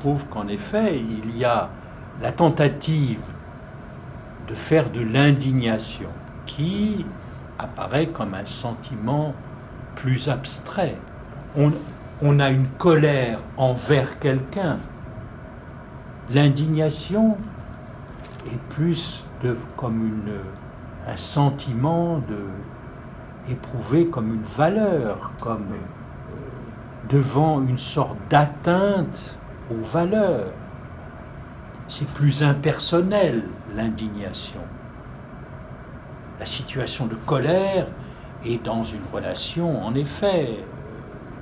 trouve qu'en effet, il y a la tentative de faire de l'indignation qui apparaît comme un sentiment plus abstrait. On a une colère envers quelqu'un. L'indignation est plus comme un sentiment éprouvé comme une valeur, comme devant une sorte d'atteinte aux valeurs. C'est plus impersonnel, l'indignation. La situation de colère est dans une relation, en effet,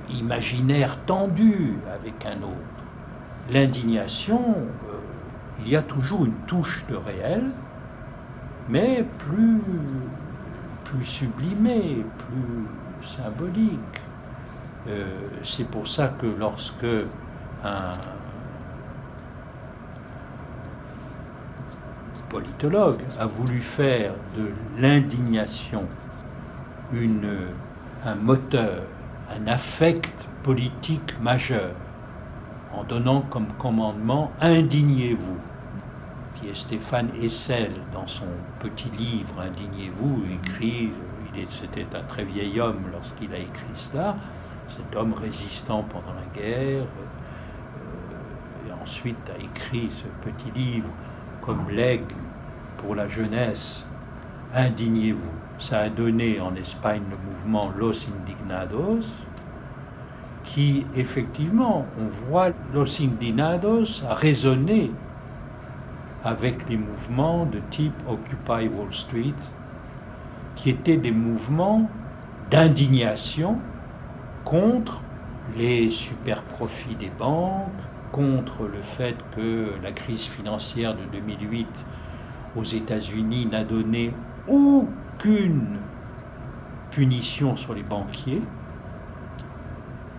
imaginaire tendue avec un autre. L'indignation, il y a toujours une touche de réel, mais plus sublimée, plus symbolique. C'est pour ça que lorsque un politologue a voulu faire de l'indignation un moteur, un affect politique majeur, en donnant comme commandement « Indignez-vous », qui est Stéphane Hessel, dans son petit livre « Indignez-vous », écrit, c'était un très vieil homme lorsqu'il a écrit cela, cet homme résistant pendant la guerre, et ensuite a écrit ce petit livre comme legs pour la jeunesse, « Indignez-vous ». Ça a donné en Espagne le mouvement Los Indignados, qui, effectivement, on voit Los Indignados a résonné avec les mouvements de type Occupy Wall Street, qui étaient des mouvements d'indignation contre les super profits des banques, contre le fait que la crise financière de 2008 aux États-Unis n'a donné aucune punition sur les banquiers,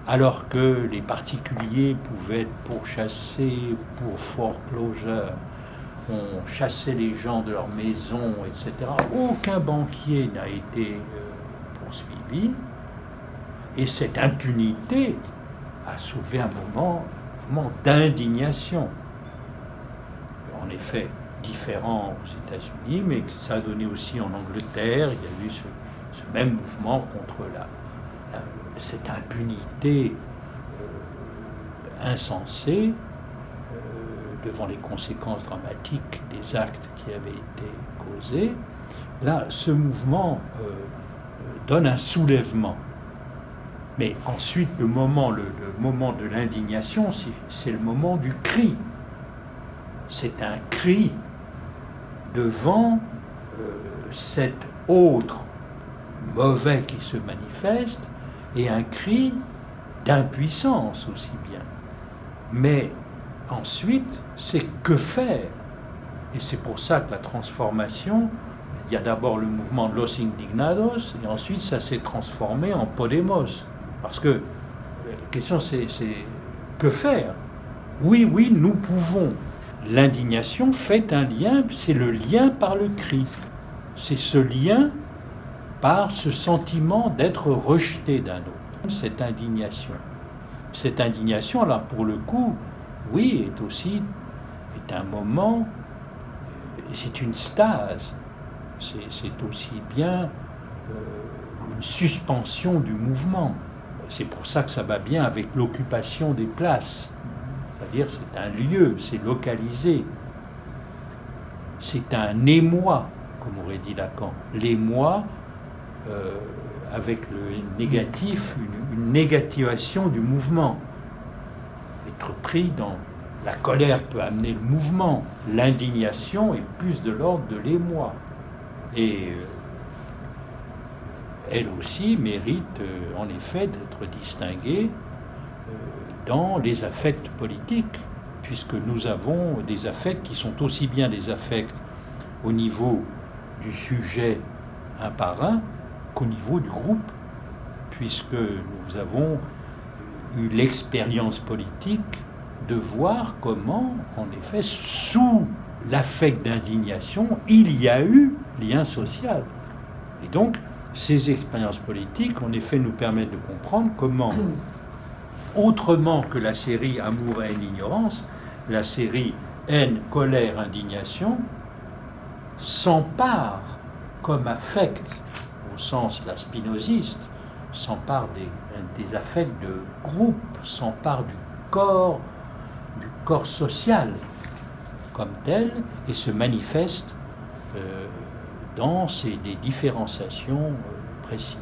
alors que les particuliers pouvaient être pourchassés pour foreclosure, on chassait les gens de leur maison, etc. Aucun banquier n'a été poursuivi, et cette impunité a soulevé un mouvement d'indignation. En effet, différent aux États-Unis, mais ça a donné aussi en Angleterre. Il y a eu ce même mouvement contre cette impunité insensée devant les conséquences dramatiques des actes qui avaient été causés. Là, ce mouvement donne un soulèvement. Mais ensuite, le moment de l'indignation, c'est le moment du cri. C'est un cri devant cet autre mauvais qui se manifeste, et un cri d'impuissance aussi bien. Mais ensuite, c'est que faire? Et c'est pour ça que la transformation, il y a d'abord le mouvement de Los Indignados, et ensuite ça s'est transformé en Podemos. Parce que la question c'est que faire? Oui, nous pouvons. L'indignation fait un lien, c'est le lien par le cri. C'est ce lien par ce sentiment d'être rejeté d'un autre. Cette indignation. Cette indignation, là, pour le coup, oui, est un moment, c'est une stase. C'est aussi bien une suspension du mouvement. C'est pour ça que ça va bien avec l'occupation des places. C'est-à-dire c'est un lieu, c'est localisé. C'est un émoi, comme aurait dit Lacan. L'émoi, avec le négatif, une négativation du mouvement. Être pris dans... La colère peut amener le mouvement. L'indignation est plus de l'ordre de l'émoi. Et elle aussi mérite en effet d'être distinguée dans les affects politiques, puisque nous avons des affects qui sont aussi bien des affects au niveau du sujet un par un qu'au niveau du groupe, puisque nous avons eu l'expérience politique de voir comment, en effet, sous l'affect d'indignation, il y a eu lien social. Et donc, ces expériences politiques, en effet, nous permettent de comprendre comment autrement que la série Amour, haine, ignorance, la série haine, colère, indignation s'empare comme affect, au sens la spinoziste, s'empare des affects de groupe, s'empare du corps social comme tel, et se manifeste dans des différenciations précises.